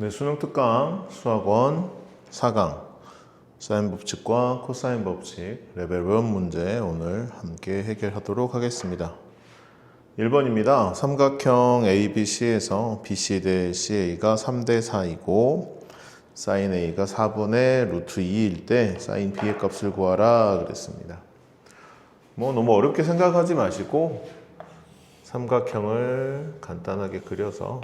네, 수능 특강 수학원 4강 사인 법칙과 코사인 법칙 레벨 1 문제 오늘 함께 해결하도록 하겠습니다. 1번입니다. 삼각형 ABC에서 BC 대 CA가 3대 4이고 사인 A가 4분의 루트 2일 때 사인 B의 값을 구하라 그랬습니다. 너무 어렵게 생각하지 마시고 삼각형을 간단하게 그려서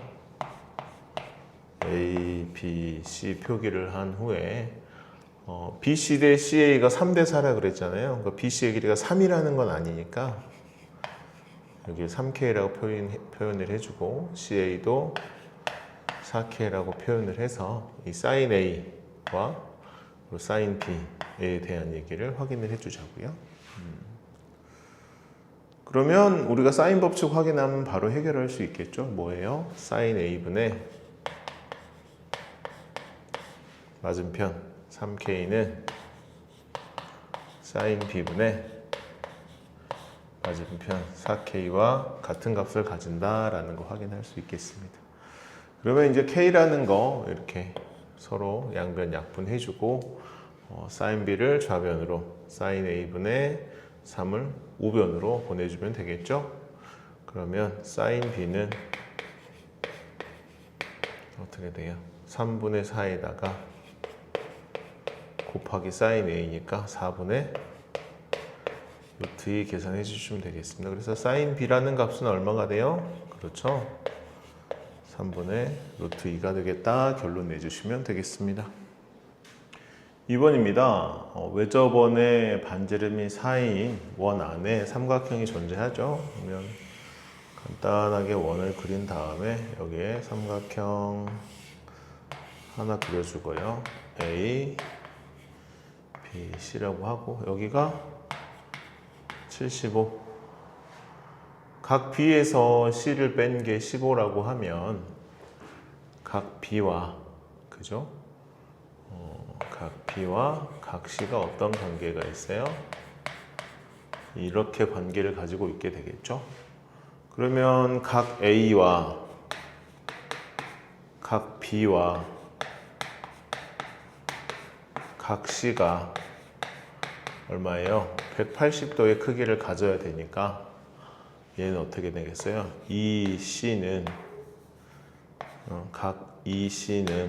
A, B, C 표기를 한 후에 BC 대 CA가 3대 4라 그랬잖아요. 그러니까 BC의 길이가 3이라는 건 아니니까 여기 3K라고 표현을 해주고 CA도 4K라고 표현을 해서 이 사인 A와 사인 B에 대한 얘기를 확인을 해주자고요. 그러면 우리가 사인 법칙 확인하면 바로 해결할 수 있겠죠. 뭐예요? 사인 A분의 맞은편 3K는 사인 B분의 맞은편 4K와 같은 값을 가진다라는 거 확인할 수 있겠습니다. 그러면 이제 K라는 거 이렇게 서로 양변 약분해주고 사인 B를 좌변으로 사인 A분의 3을 우변으로 보내주면 되겠죠. 그러면 사인 B는 어떻게 돼요? 3분의 4에다가 곱하기 사인 A니까 4분의 루트 2 계산해 주시면 되겠습니다. 그래서 사인 B라는 값은 얼마가 돼요? 그렇죠. 3분의 루트 2가 되겠다. 결론 내주시면 되겠습니다. 2번입니다. 외접원의 반지름이 4인 원 안에 삼각형이 존재하죠. 그러면 간단하게 원을 그린 다음에 여기에 삼각형 하나 그려주고요. A, B, C라고 하고 여기가 75. 각 B에서 C를 뺀 게 15라고 하면 각 B와 그죠? 각 B와 각 C가 어떤 관계가 있어요? 이렇게 관계를 가지고 있게 되겠죠? 그러면 각 A와 각 B와 각 C가 얼마예요? 180도의 크기를 가져야 되니까 얘는 어떻게 되겠어요? EC는 각 EC는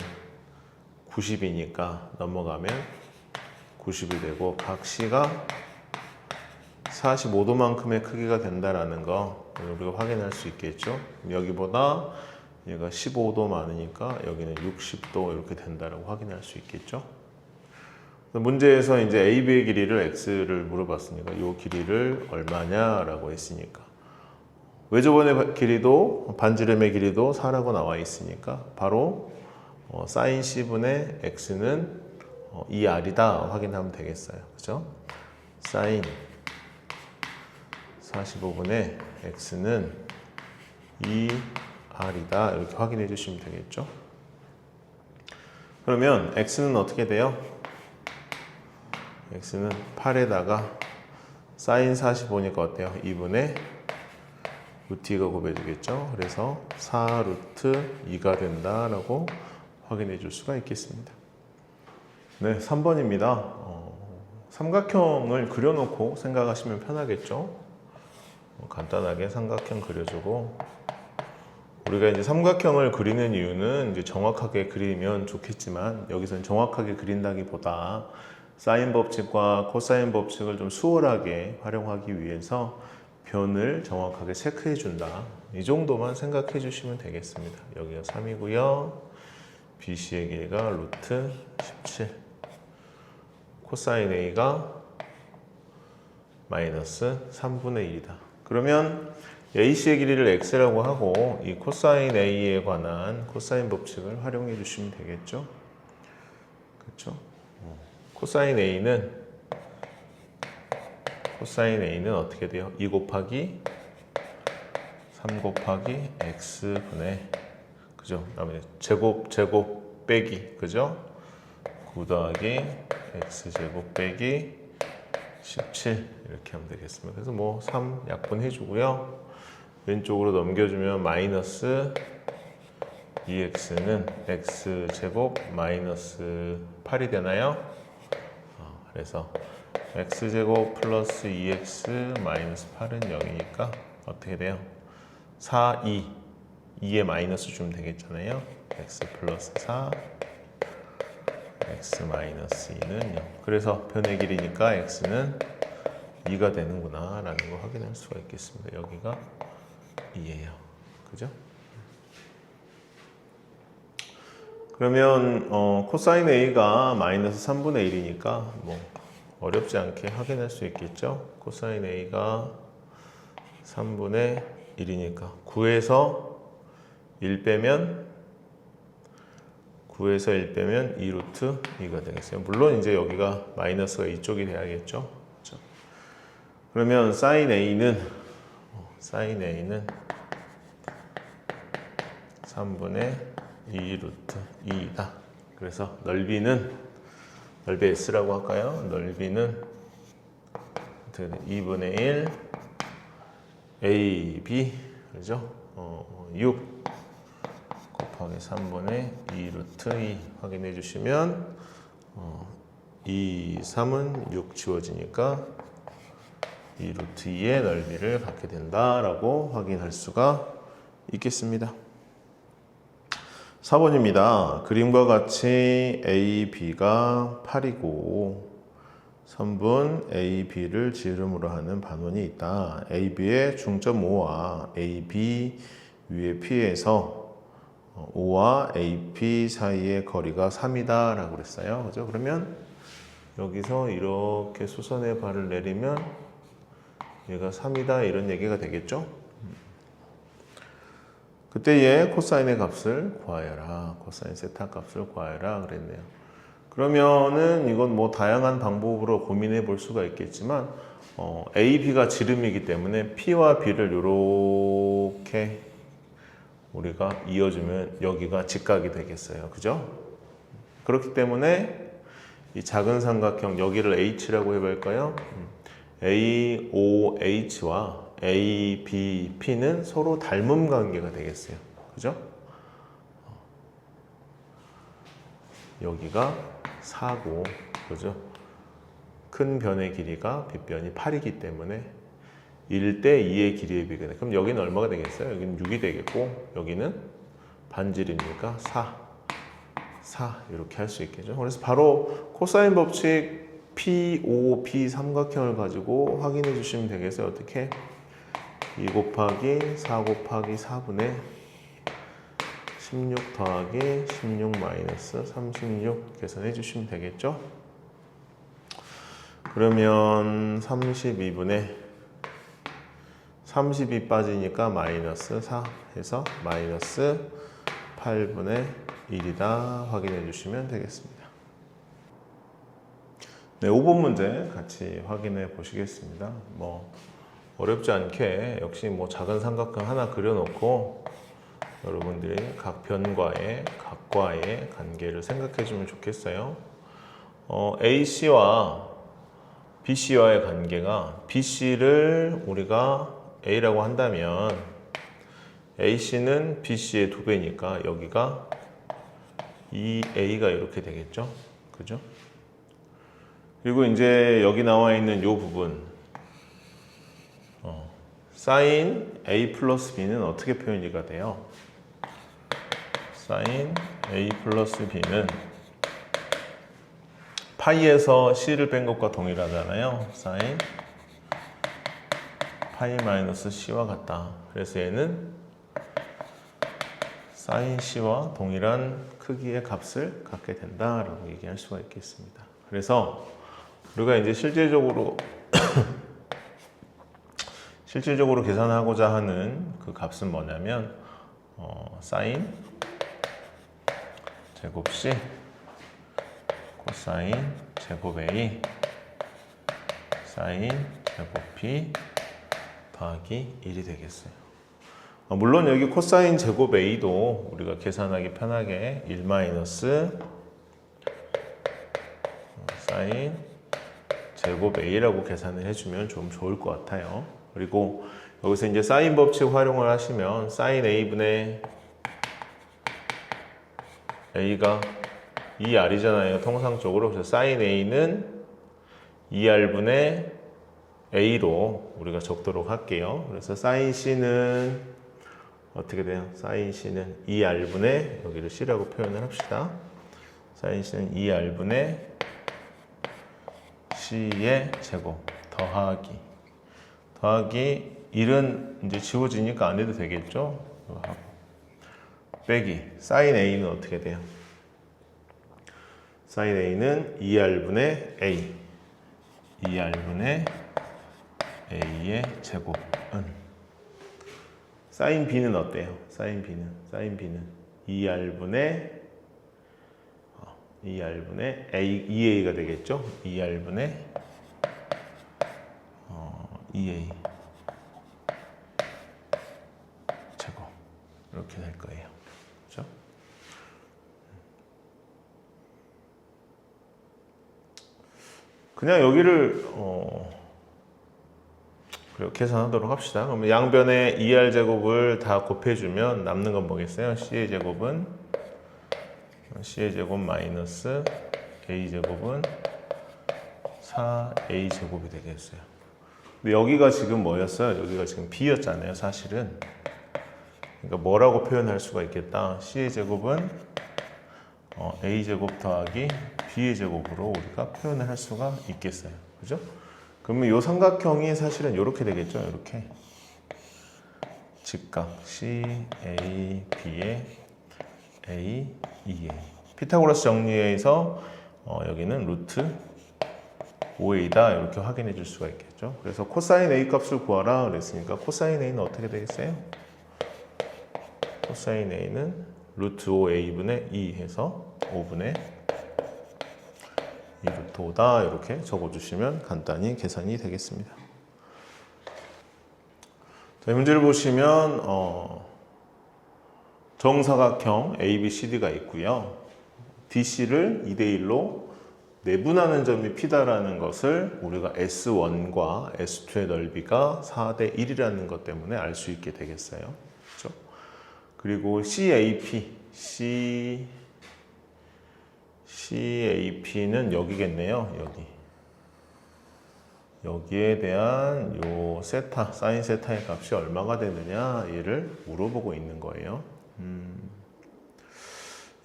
90이니까 넘어가면 90이 되고 각 C가 45도만큼의 크기가 된다라는 거 우리가 확인할 수 있겠죠. 여기보다 얘가 15도 많으니까 여기는 60도 이렇게 된다라고 확인할 수 있겠죠. 문제에서 이제 AB의 길이를 X를 물어봤으니까 이 길이를 얼마냐라고 했으니까 외접원의 길이도 반지름의 길이도 4라고 나와 있으니까 바로 사인 C분의 X는 2R이다 확인하면 되겠어요. 그죠? 사인 45분의 X는 2R이다 이렇게 확인해 주시면 되겠죠. 그러면 X는 어떻게 돼요? X는 8에다가 사인 45니까 어때요? 2분의 루트 2가 곱해지겠죠. 그래서 4 루트 2가 된다라고 확인해 줄 수가 있겠습니다. 네, 3번입니다. 삼각형을 그려놓고 생각하시면 편하겠죠. 간단하게 삼각형 그려주고 우리가 이제 삼각형을 그리는 이유는 이제 정확하게 그리면 좋겠지만 여기서는 정확하게 그린다기보다 사인 법칙과 코사인 법칙을 좀 수월하게 활용하기 위해서 변을 정확하게 체크해 준다. 이 정도만 생각해 주시면 되겠습니다. 여기가 3이고요. BC의 길이가 루트 17. 코사인 A가 마이너스 3분의 1이다. 그러면 AC의 길이를 X라고 하고 이 코사인 A에 관한 코사인 법칙을 활용해 주시면 되겠죠. 그렇죠? 코사인 A는 어떻게 돼요? 2 곱하기 3 곱하기 X분의 그죠? 그다음에 제곱 빼기 그죠? 9 더하기 X제곱 빼기 17 이렇게 하면 되겠습니다. 그래서 3 약분해 주고요. 왼쪽으로 넘겨주면 마이너스 2x는 x제곱 마이너스 8이 되나요? 그래서 x제곱 플러스 2x 마이너스 8은 0이니까 어떻게 돼요? 4, 2에 마이너스 주면 되겠잖아요. x 플러스 4 x 마이너스 2는 0. 그래서 변의 길이니까 x는 2가 되는구나 라는 거 확인할 수가 있겠습니다. 여기가 2예요. 그죠? 그러면 코사인 A가 마이너스 3분의 1이니까 뭐 어렵지 않게 확인할 수 있겠죠? 코사인 A가 3분의 1이니까 9에서 1 빼면 2 루트 2가 되겠어요. 물론 이제 여기가 마이너스가 이쪽이 돼야겠죠. 그렇죠? 그러면 사인 A는 3분의 2 루트 2이다. 그래서 넓이는 넓이 S라고 할까요? 넓이는 2분의 1 AB 그죠? 6 곱하기 3분의 2 루트 2 확인해 주시면 2, 3은 6 지워지니까 2 루트 2의 넓이를 갖게 된다라고 확인할 수가 있겠습니다. 4번입니다. 그림과 같이 A, B가 8이고 선분 A, B를 지름으로 하는 반원이 있다. A, B의 중점 O와 A, B 위의 P에서 O와 AP 사이의 거리가 3이다 라고 그랬어요. 그죠? 그러면 여기서 이렇게 수선의 발을 내리면 얘가 3이다 이런 얘기가 되겠죠? 그때 얘 코사인의 값을 구하여라. 코사인 세타 값을 구하여라 그랬네요. 그러면은 이건 뭐 다양한 방법으로 고민해 볼 수가 있겠지만 A, B가 지름이기 때문에 P와 B를 이렇게 우리가 이어주면 여기가 직각이 되겠어요. 그죠? 그렇기 때문에 이 작은 삼각형 여기를 H라고 해볼까요? AOH와 ABP는 서로 닮음 관계가 되겠어요. 그죠? 여기가 4고, 그죠? 큰 변의 길이가 빗변이 8이기 때문에 1대 2의 길이에 비교해. 그럼 여기는 얼마가 되겠어요? 여기는 6이 되겠고, 여기는 반지름이니까 4 이렇게 할 수 있겠죠. 그래서 바로 코사인 법칙 POP 삼각형을 가지고 확인해 주시면 되겠어요. 어떻게? 2 곱하기 4 곱하기 4분의 16 더하기 16 마이너스 36 계산해 주시면 되겠죠. 그러면 32분의 32 빠지니까 마이너스 4 해서 마이너스 8분의 1이다 확인해 주시면 되겠습니다. 네, 5번 문제 같이 확인해 보시겠습니다. 뭐 어렵지 않게 역시 뭐 작은 삼각형 하나 그려놓고 여러분들이 각 변과의 각과의 관계를 생각해 주면 좋겠어요. AC와 BC와의 관계가 BC를 우리가 A라고 한다면 AC는 BC의 2배니까 여기가 2A가 이렇게 되겠죠. 그죠? 그리고 이제 여기 나와 있는 이 부분 사인 A 플러스 B는 어떻게 표현이가 돼요? 사인 A 플러스 B는 파이에서 C를 뺀 것과 동일하잖아요. 사인 파이 마이너스 C와 같다. 그래서 얘는 사인 C와 동일한 크기의 값을 갖게 된다라고 얘기할 수가 있겠습니다. 그래서 우리가 이제 실질적으로 계산하고자 하는 그 값은 뭐냐면 사인 제곱 C 코사인 제곱 A 사인 제곱 B 더하기 1이 되겠어요. 물론 여기 코사인 제곱 A도 우리가 계산하기 편하게 1 마이너스 사인 제곱 A라고 계산을 해주면 좀 좋을 것 같아요. 그리고 여기서 이제 사인 법칙 활용을 하시면 사인 A분의 A가 2R이잖아요. 통상적으로. 그래서 sin A는 2R분의 A로 우리가 적도록 할게요. 그래서 sin C는 어떻게 돼요? sin C는 2R분의 여기를 C라고 표현을 합시다. sin C는 2R분의 C의 제곱 더하기 1은 이제 지워지니까 안 해도 되겠죠? 빼기 sin A는 어떻게 돼요? sin A는 2R분의 A 2R분의 A의 제곱은 sin B는 어때요? sin B는 2R분의 A, 2A가 되겠죠? 2R분의 2A 제곱 이렇게 될 거예요. 그렇죠? 그냥 여기를 계산하도록 합시다. 그러면 양변에 2R 제곱을 다 곱해주면 남는 건 뭐겠어요? C의 제곱은 C의 제곱 마이너스 A 제곱은 4A 제곱이 되겠어요. 근데 여기가 지금 뭐였어요? 여기가 지금 B였잖아요, 사실은. 그러니까 뭐라고 표현할 수가 있겠다. C의 제곱은 A 제곱 더하기 B의 제곱으로 우리가 표현을 할 수가 있겠어요. 그죠? 그러면 이 삼각형이 사실은 이렇게 되겠죠. 이렇게 직각 C, A, B의 A, 2A 피타고라스 정리에서 여기는 루트 5A다 이렇게 확인해 줄 수가 있겠죠. 그래서 코사인 A 값을 구하라 그랬으니까 코사인 A는 어떻게 되겠어요? 코사인 A는 루트 5A분의 2 해서 5분의 2 루트 5다 이렇게 적어주시면 간단히 계산이 되겠습니다. 자, 문제를 보시면 정사각형 ABCD가 있고요. DC를 2대1로 내분하는 점이 P다라는 것을 우리가 S1과 S2의 넓이가 4대1이라는 것 때문에 알 수 있게 되겠어요. 그렇죠? 그리고 CAP는 여기겠네요. 여기에 대한 요 세타, 사인 세타의 값이 얼마가 되느냐 얘를 물어보고 있는 거예요.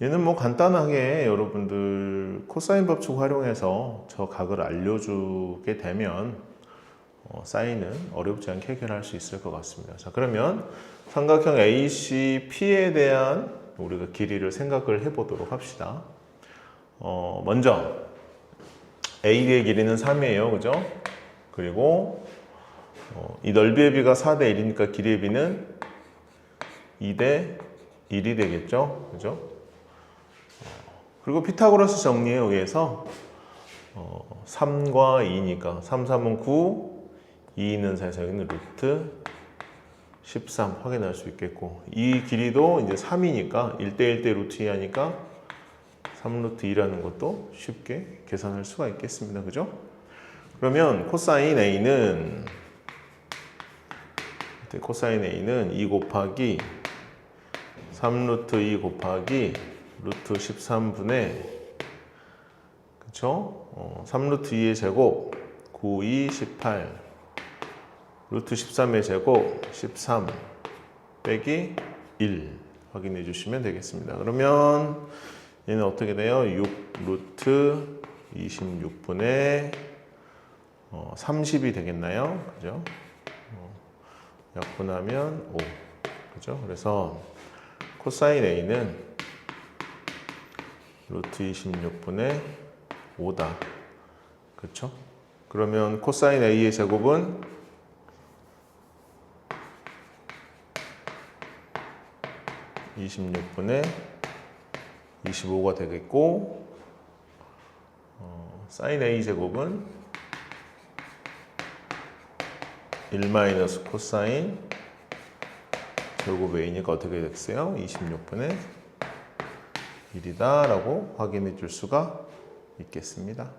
얘는 뭐 간단하게 여러분들 코사인 법칙 활용해서 저 각을 알려주게 되면 사인은 어렵지 않게 해결할 수 있을 것 같습니다. 자, 그러면 삼각형 ACP에 대한 우리가 길이를 생각을 해보도록 합시다. 먼저 AD의 길이는 3이에요. 그죠? 그리고 이 넓이의 비가 4대 1이니까 길이의 비는 2대 1이 되겠죠? 그죠? 그리고 피타고라스 정리에 의해서 3과 2니까 3, 3은 9, 2 있는 사이에서 여기는 루트 13 확인할 수 있겠고 이 길이도 이제 3이니까 1대 1대 루트 2 하니까 3루트 2라는 것도 쉽게 계산할 수가 있겠습니다. 그죠? 그러면 코사인 A는 2 곱하기 3루트 2 곱하기 루트 13분의 그쵸? 3루트 2의 제곱 9, 2, 18 루트 13의 제곱 13 빼기 1 확인해 주시면 되겠습니다. 그러면 얘는 어떻게 돼요? 6 루트 26분의 30이 되겠나요? 그죠? 약분하면 5 그죠? 그래서 코사인 A는 루트 26분의 5다. 그렇죠? 그러면 코사인 A의 제곱은 (26분의 25가) 되겠고 사인 A 제곱은 1 마이너스 코사인 제곱 A니까 어떻게 됐어요? 26분의 1이다 라고 확인해 줄 수가 있겠습니다.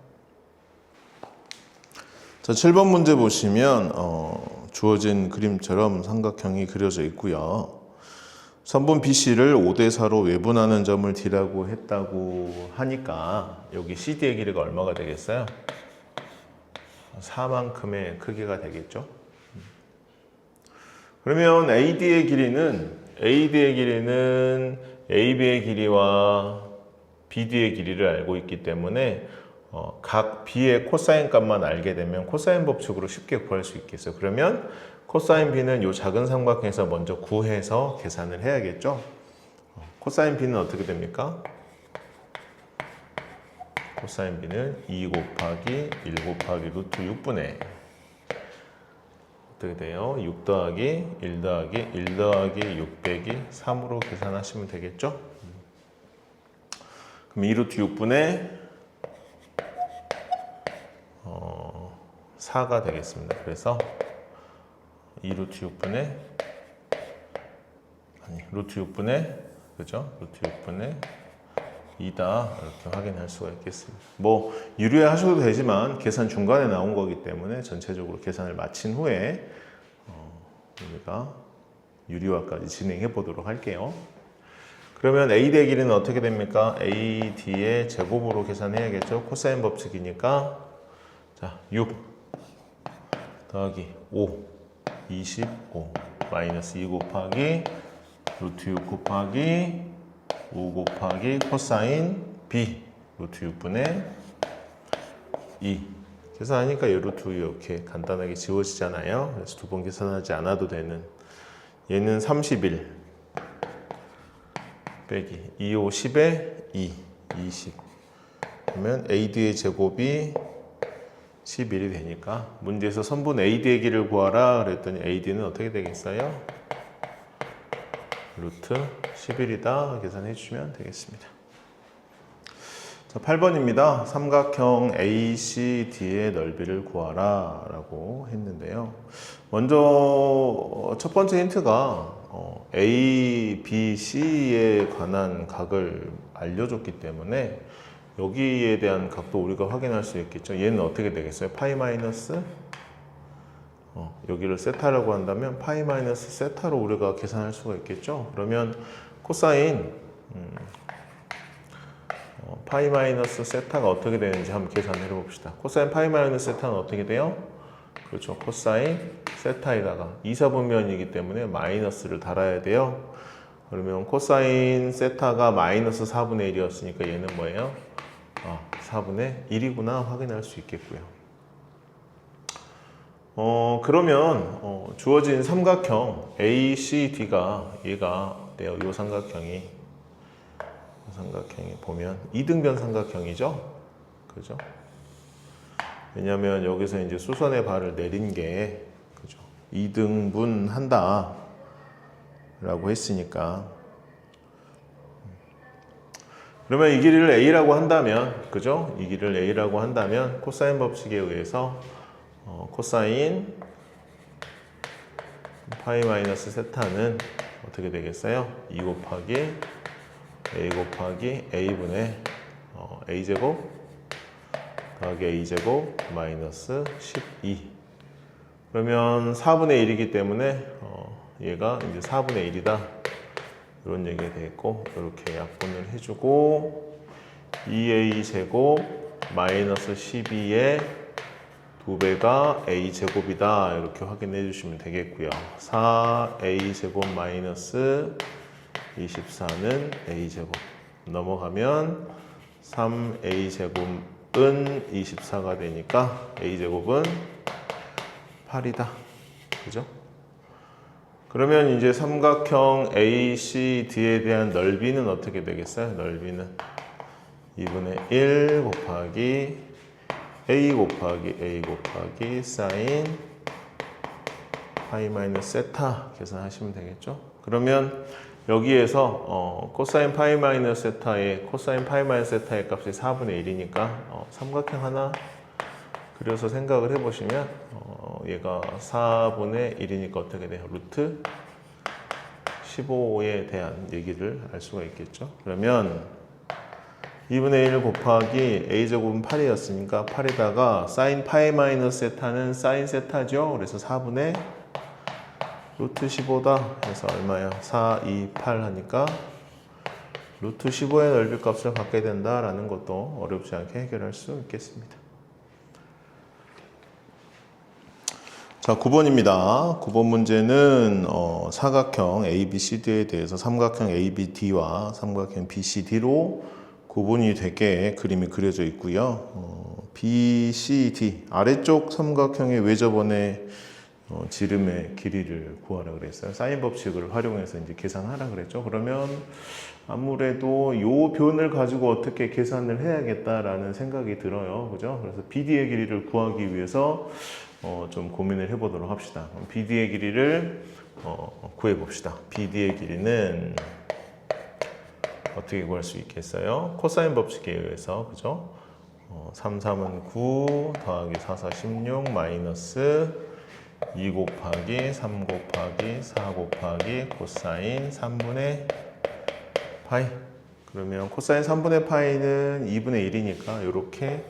자, 7번 문제 보시면 주어진 그림처럼 삼각형이 그려져 있고요. 선분 BC를 5대4로 외분하는 점을 D라고 했다고 하니까 여기 CD의 길이가 얼마가 되겠어요? 4만큼의 크기가 되겠죠. 그러면 AD의 길이는 AB의 길이와 BD의 길이를 알고 있기 때문에 각 B의 코사인 값만 알게 되면 코사인 법칙으로 쉽게 구할 수 있겠어요. 그러면 코사인 B는 이 작은 삼각형에서 먼저 구해서 계산을 해야겠죠. 코사인 B는 어떻게 됩니까? 코사인 B는 2 곱하기 1 곱하기 루트 6분의 어떻게 돼요? 6 더하기 1 더하기 1 더하기 6 빼기 3으로 계산하시면 되겠죠? 그럼 2 루트 6분의 4가 되겠습니다. 그래서 2 루트 6분의 루트 6분의 그죠? 루트 6분의 2다 이렇게 확인할 수가 있겠습니다. 뭐 유리하셔도 되지만 계산 중간에 나온 거기 때문에 전체적으로 계산을 마친 후에 우리가 유리화까지 진행해 보도록 할게요. 그러면 AD의 길이는 어떻게 됩니까? AD의 제곱으로 계산해야겠죠. 코사인 법칙이니까 자, 6 더하기 5 25 마이너스 2 곱하기 루트 6 곱하기 5 곱하기 코사인 B 루트 6분의 2 계산하니까 이 루트 이렇게 간단하게 지워지잖아요. 그래서 두 번 계산하지 않아도 되는 얘는 31 빼기 2, 5, 10에 2, 20 그러면 AD의 제곱이 11이 되니까 문제에서 선분 AD의 길이를 구하라 그랬더니 AD는 어떻게 되겠어요? 루트 11이다 계산해 주시면 되겠습니다. 자, 8번입니다. 삼각형 ACD의 넓이를 구하라 라고 했는데요. 먼저 첫 번째 힌트가 A, B, C에 관한 각을 알려줬기 때문에 여기에 대한 각도 우리가 확인할 수 있겠죠. 얘는 어떻게 되겠어요? 파이 마이너스 여기를 세타라고 한다면 파이 마이너스 세타로 우리가 계산할 수가 있겠죠. 그러면 코사인 파이 마이너스 세타가 어떻게 되는지 한번 계산해 봅시다. 코사인 파이 마이너스 세타는 어떻게 돼요? 그렇죠. 코사인 세타에다가 2사분면이기 때문에 마이너스를 달아야 돼요. 그러면 코사인 세타가 마이너스 4분의 1이었으니까 얘는 뭐예요? 4분의 1이구나 확인할 수 있겠고요. 그러면 주어진 삼각형 ACD가 얘가 돼요. 이 삼각형이 보면 이등변 삼각형이죠. 그죠? 왜냐하면 여기서 이제 수선의 발을 내린 게 그죠? 2등분 한다 라고 했으니까 그러면 이 길이를 A라고 한다면 그죠? 이 길이를 A라고 한다면 코사인 법칙에 의해서 코사인 파이 마이너스 세타는 어떻게 되겠어요? 2 곱하기 A 곱하기 A분의 A제곱 더하기 A제곱 마이너스 12 그러면 4분의 1이기 때문에 얘가 이제 4분의 1이다 이런 얘기가 되겠고 이렇게 약분을 해주고 2A제곱 마이너스 12의 2배가 A제곱이다 이렇게 확인해 주시면 되겠고요. 4A제곱 마이너스 24는 A제곱 넘어가면 3A제곱은 24가 되니까 A제곱은 8이다. 그죠? 그러면 이제 삼각형 ACD에 대한 넓이는 어떻게 되겠어요? 넓이는 2분의 1 곱하기 A 곱하기 사인 파이 마이너스 세타 계산하시면 되겠죠? 그러면 여기에서 코사인 파이 마이너스 세타의 코사인 파이 마이너스 세타의 값이 4분의 1이니까 삼각형 하나 그려서 생각을 해보시면 얘가 4분의 1이니까 어떻게 돼요? 루트 15에 대한 얘기를 알 수가 있겠죠. 그러면 2분의 1 곱하기 A제곱은 8이었으니까 8에다가 사인 파이 마이너스 세타는 사인 세타죠. 그래서 4분의 루트 15다 해서 얼마야? 4, 2, 8 하니까 루트 15의 넓이 값을 갖게 된다라는 것도 어렵지 않게 해결할 수 있겠습니다. 자, 9번입니다. 9번 문제는 사각형 ABCD에 대해서 삼각형 ABD와 삼각형 BCD로 구분이 되게 그림이 그려져 있고요. BCD 아래쪽 삼각형의 외접원의 지름의 길이를 구하라 그랬어요. 사인 법칙을 활용해서 이제 계산하라 그랬죠. 그러면 아무래도 요 변을 가지고 어떻게 계산을 해야겠다라는 생각이 들어요. 그죠? 그래서 BD의 길이를 구하기 위해서 좀 고민을 해보도록 합시다. BD의 길이를 구해 봅시다. BD의 길이는 어떻게 구할 수 있겠어요? 코사인 법칙에 의해서, 그죠? 3, 3은 9 더하기 4, 4, 16 마이너스 2 곱하기 3 곱하기 4 곱하기 코사인 3분의 파이. 그러면 코사인 3분의 파이는 2분의 1이니까 이렇게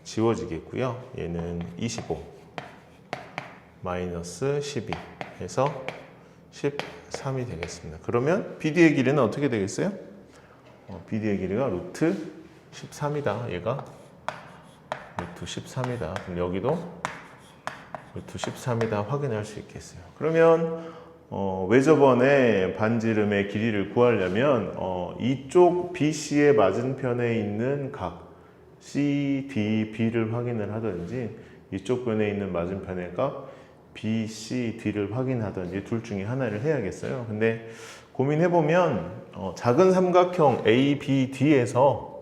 지워지겠고요. 얘는 25 마이너스 12 해서 13이 되겠습니다. 그러면 BD의 길이는 어떻게 되겠어요? BD의 길이가 루트 13이다. 얘가 루트 13이다. 그럼 여기도 루트 13이다 확인할 수 있겠어요. 그러면 외접원의 반지름의 길이를 구하려면 이쪽 BC의 맞은편에 있는 각 CDB를 확인을 하든지 이쪽 변에 있는 맞은편의 각 BCD를 확인하든지 둘 중에 하나를 해야겠어요. 근데 고민해보면 작은 삼각형 ABD에서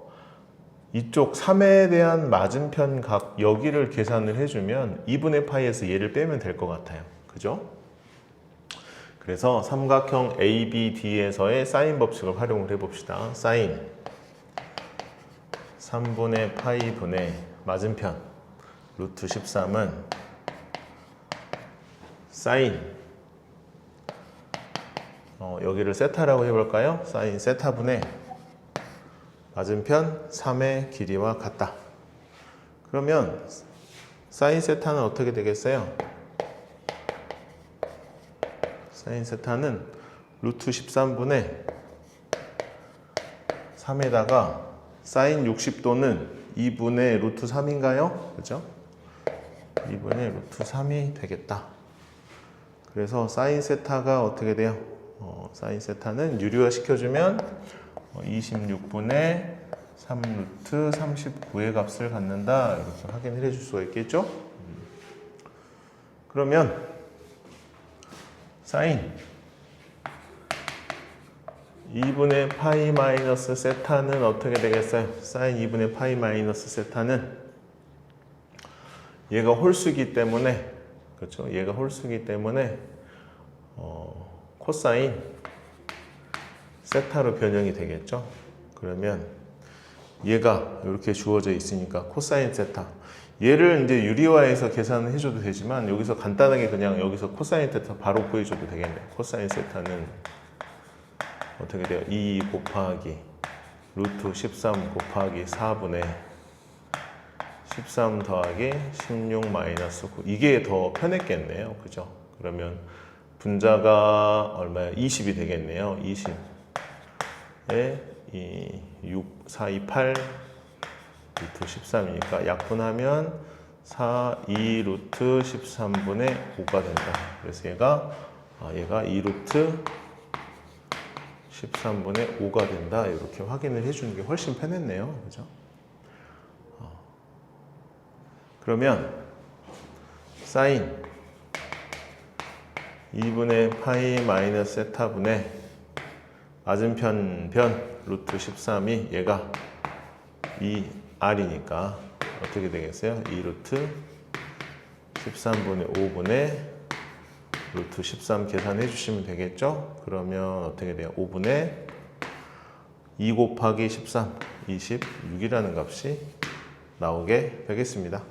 이쪽 3에 대한 맞은편 각 여기를 계산을 해주면 2분의 파이에서 얘를 빼면 될 것 같아요. 그죠? 그래서 삼각형 ABD에서의 사인 법칙을 활용을 해봅시다. 사인 3분의 파이 분의 맞은편 루트 13은 사인 여기를 세타라고 해볼까요? 사인 세타분의 맞은편 3의 길이와 같다. 그러면 사인 세타는 어떻게 되겠어요? 사인 세타는 루트 13분의 3에다가 사인 60도는 2분의 루트 3인가요? 그죠? 2분의 루트 3이 되겠다. 그래서 사인 세타가 어떻게 돼요? 사인 세타는 유리화 시켜주면 26분의 3 루트 39의 값을 갖는다. 이렇게 확인을 해줄 수가 있겠죠? 그러면 사인 2분의 파이 마이너스 세타는 어떻게 되겠어요? 사인 2분의 파이 마이너스 세타는 얘가 홀수기 때문에, 그렇죠? 얘가 홀수기 때문에 코사인 세타로 변형이 되겠죠? 그러면 얘가 이렇게 주어져 있으니까 코사인 세타, 얘를 이제 유리화해서 계산을 해줘도 되지만 여기서 간단하게 그냥 여기서 코사인 세타 바로 구해줘도 되겠네요. 코사인 세타는 어떻게 돼요? 2 곱하기 루트 13 곱하기 4분의 13 더하기 16 마이너스 9. 이게 더 편했겠네요. 그죠? 그러면 분자가 얼마야? 20이 되겠네요. 20에 6, 4, 2, 8 루트 13이니까 약분하면 4, 2 루트 13분의 5가 된다. 그래서 얘가 2 루트 13분의 5가 된다. 이렇게 확인을 해주는 게 훨씬 편했네요. 그죠? 그러면 사인 2분의 파이 마이너스 세타분의 맞은편 변 루트 13이 얘가 2R이니까 어떻게 되겠어요? 2 루트 13분의 5분의 루트 13 계산해 주시면 되겠죠? 그러면 어떻게 돼요? 5분의 2 곱하기 13, 26이라는 값이 나오게 되겠습니다.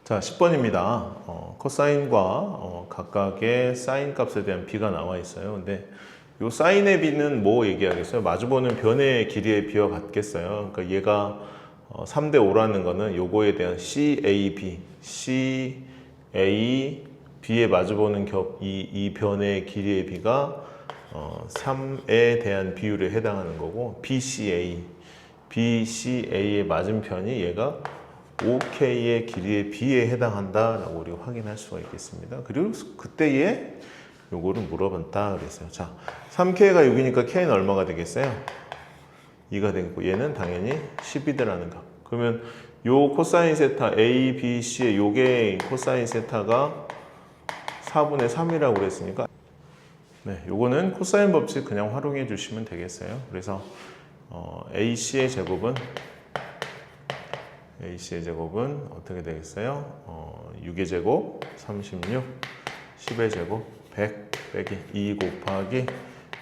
자, 10번입니다. 코사인과 각각의 사인 값에 대한 비가 나와 있어요. 근데 이 사인의 비는 뭐 얘기하겠어요? 마주보는 변의 길이의 비와 같겠어요. 그러니까 얘가 3대 5라는 거는 요거에 대한 CAB, A, B에 마주보는 이 변의 길이의 B가 3에 대한 비율에 해당하는 거고 BCA, BCA의 맞은편이 얘가 OK의 길이의 B에 해당한다라고 우리가 확인할 수가 있겠습니다. 그리고 그때에 요거를 물어봤다 그랬어요. 자, 3K가 6이니까 K는 얼마가 되겠어요? 2가 되겠고 얘는 당연히 10이더라는 거. 그러면 요 코사인 세타 A, B, C의 요게 코사인 세타가 4분의 3이라고 그랬으니까 네, 요거는 코사인 법칙 그냥 활용해 주시면 되겠어요. 그래서 AC의 제곱은 어떻게 되겠어요? 6의 제곱 36, 10의 제곱 100 빼기 2 곱하기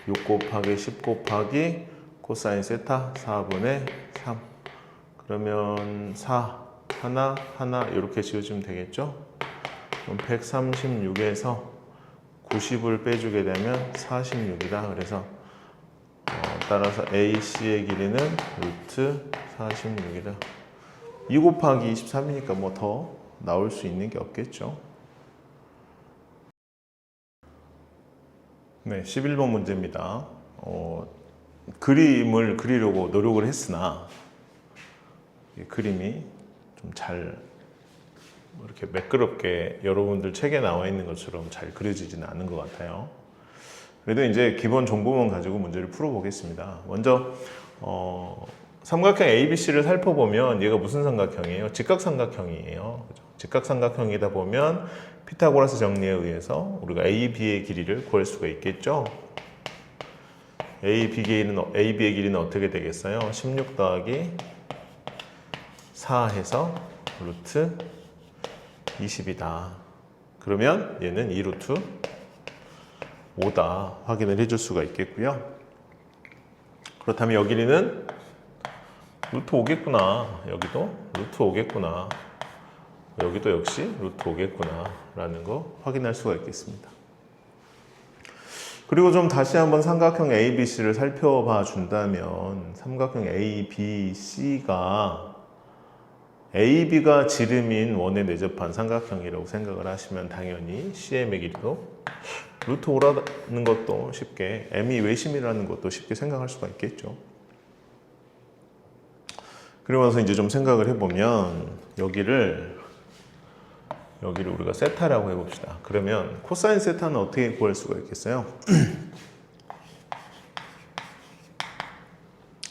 6 곱하기 10 곱하기 코사인 세타 4분의 3. 그러면 4 하나 이렇게 지어주면 되겠죠? 그럼 136에서 90을 빼주게 되면 46이다. 그래서 따라서 AC의 길이는 루트 46이다. 2 곱하기 23이니까 뭐 더 나올 수 있는 게 없겠죠. 네, 11번 문제입니다. 그림을 그리려고 노력을 했으나 이 그림이 좀 잘 이렇게 매끄럽게 여러분들 책에 나와 있는 것처럼 잘 그려지지는 않은 것 같아요. 그래도 이제 기본 정보만 가지고 문제를 풀어보겠습니다. 먼저 삼각형 ABC를 살펴보면 얘가 무슨 삼각형이에요? 직각삼각형이에요. 그죠? 직각삼각형이다 보면 피타고라스 정리에 의해서 우리가 AB의 길이를 구할 수가 있겠죠. AB의 길이는 어떻게 되겠어요? 16 더하기 4 해서 루트 20이다. 그러면 얘는 2루트 5다. 확인을 해줄 수가 있겠고요. 그렇다면 여기 길이는 루트 5겠구나. 여기도 루트 5겠구나. 여기도 역시 루트 5겠구나. 라는 거 확인할 수가 있겠습니다. 그리고 좀 다시 한번 삼각형 ABC를 살펴봐 준다면 삼각형 ABC가 AB가 지름인 원에 내접한 삼각형이라고 생각을 하시면 당연히 CM의 길이도 루트 5라는 것도 쉽게, M이 외심이라는 것도 쉽게 생각할 수가 있겠죠. 그리고 나서 이제 좀 생각을 해보면 여기를 우리가 세타라고 해봅시다. 그러면 코사인 세타는 어떻게 구할 수가 있겠어요?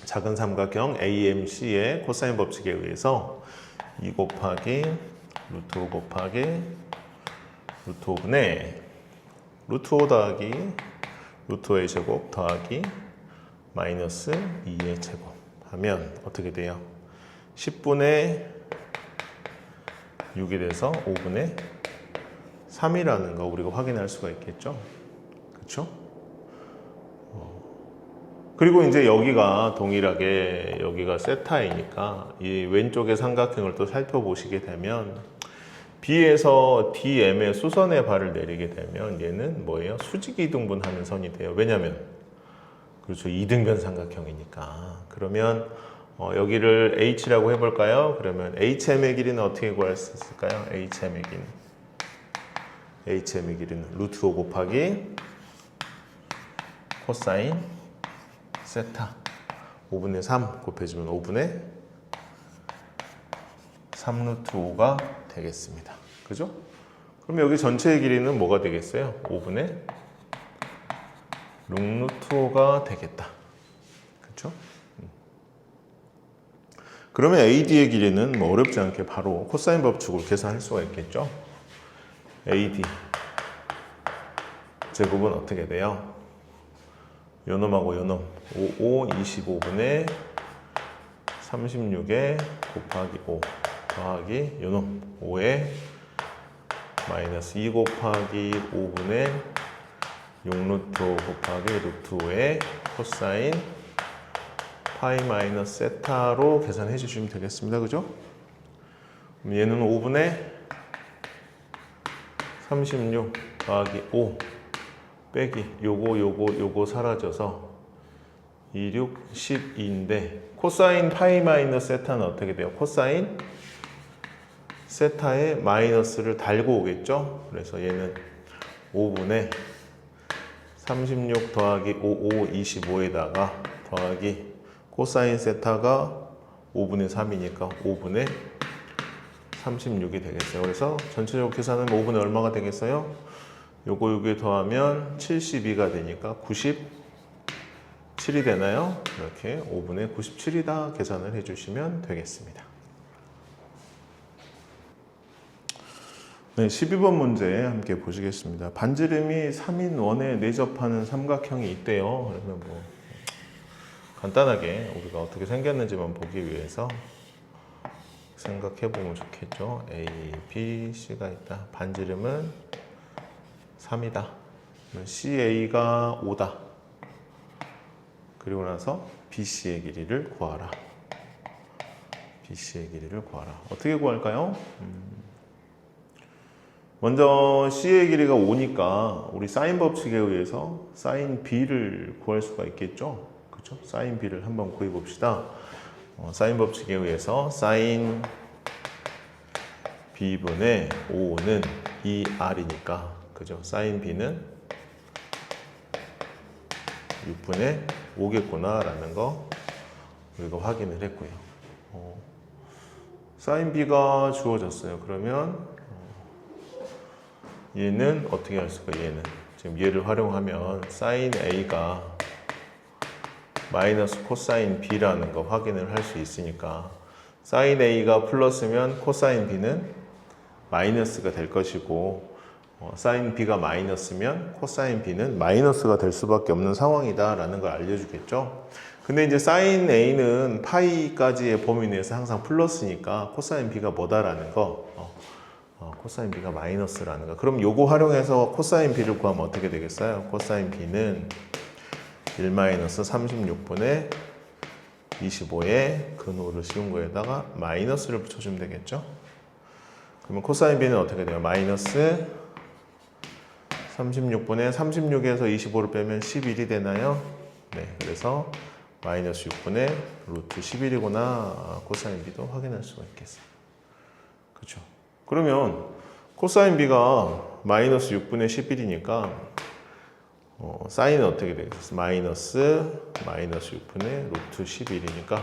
작은 삼각형 AMC의 코사인 법칙에 의해서 2 곱하기 루트 5 곱하기 루트 5분의 루트 5 더하기 루트 5의 제곱 더하기 마이너스 2의 제곱 하면 어떻게 돼요? 10분의 6이 돼서 5분의 3이라는 거 우리가 확인할 수가 있겠죠? 그렇죠? 그리고 이제 여기가 동일하게 여기가 세타이니까 이 왼쪽의 삼각형을 또 살펴보시게 되면 B에서 DM의 수선의 발을 내리게 되면 얘는 뭐예요? 수직 이등분하는 선이 돼요. 왜냐면 그렇죠, 이등변 삼각형이니까. 그러면 여기를 H라고 해볼까요? 그러면 HM의 길이는 어떻게 구할 수 있을까요? HM의 길이는 루트 5 곱하기 코사인 세타 5분의 3 곱해주면 5분의 3루트 5가 되겠습니다. 그죠? 그럼 여기 전체의 길이는 뭐가 되겠어요? 5분의 6루트 5가 되겠다. 그렇죠? 그러면 AD의 길이는 뭐 어렵지 않게 바로 코사인 법칙으로 계산할 수가 있겠죠? AD 제곱은 어떻게 돼요? 요놈하고 요놈 5, 25분의 36에 곱하기 5 더하기 요놈 5에 마이너스 2 곱하기 5분의 6루트 5 곱하기 루트 5의 코사인 파이 마이너스 세타로 계산해 주시면 되겠습니다. 그죠? 그럼 얘는 5분의 36 더하기 5 빼기 요거 사라져서 2, 6, 12인데 코사인 파이 마이너스 세타는 어떻게 돼요? 코사인 세타에 마이너스를 달고 오겠죠. 그래서 얘는 5분의 36 더하기 5, 25에다가 더하기 코사인 세타가 5분의 3이니까 5분의 36이 되겠어요. 그래서 전체적으로 계산하면 5분의 얼마가 되겠어요? 요거 여기 더하면 72가 되니까 97이 되나요? 이렇게 5분의 97이다 계산을 해주시면 되겠습니다. 네, 12번 문제 함께 보시겠습니다. 반지름이 3인 원에 내접하는 삼각형이 있대요. 그러면 뭐 간단하게 우리가 어떻게 생겼는지만 보기 위해서 생각해 보면 좋겠죠. A, B, C가 있다. 반지름은 3이다. CA가 5다. 그리고 나서 BC의 길이를 구하라. BC의 길이를 구하라. 어떻게 구할까요? 먼저 C의 길이가 5니까 우리 사인 법칙에 의해서 사인 B를 구할 수가 있겠죠. 그렇죠? 사인 B를 한번 구해 봅시다. 사인 법칙에 의해서 사인 B분의 5는 2R이니까 그죠? 사인 B는 6분의 5겠구나 라는 거 우리가 확인을 했고요. 사인 B가 주어졌어요. 그러면 얘는 어떻게 할 수가 얘는 지금 얘를 활용하면 사인 A가 마이너스 코사인 B라는 거 확인을 할 수 있으니까 사인 A가 플러스면 코사인 B는 마이너스가 될 것이고 사인 B가 마이너스면 코사인 B는 마이너스가 될 수밖에 없는 상황이다 라는 걸 알려주겠죠. 근데 이제 사인 A는 파이까지의 범위 내에서 항상 플러스니까 코사인 B가 뭐다라는 거 코사인 B가 마이너스라는 거. 그럼 요거 활용해서 코사인 B를 구하면 어떻게 되겠어요? 코사인 B는 1-36분의 25에 근호를 씌운 거에다가 마이너스를 붙여주면 되겠죠? 그러면 코사인 B는 어떻게 돼요? 마이너스 36분의 36에서 25를 빼면 11이 되나요? 네, 그래서 마이너스 6분의 루트 11이구나 코사인 B도 확인할 수가 있겠어요. 그렇죠? 그러면 코사인 B가 마이너스 6분의 11이니까 사인은 어떻게 되겠어요? 마이너스 6분의 루트 11이니까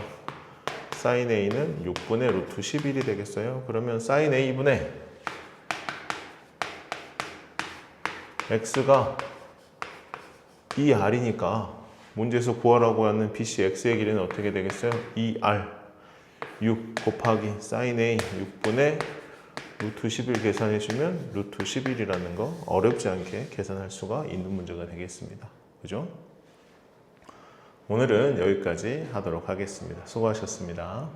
사인 A는 6분의 루트 11이 되겠어요. 그러면 사인 A분의 X가 2R이니까 문제에서 구하라고 하는 BC X의 길이는 어떻게 되겠어요? 2R 6 곱하기 사인 A 6분의 루트 11 계산해주면 루트 11이라는 거 어렵지 않게 계산할 수가 있는 문제가 되겠습니다. 그죠? 오늘은 여기까지 하도록 하겠습니다. 수고하셨습니다.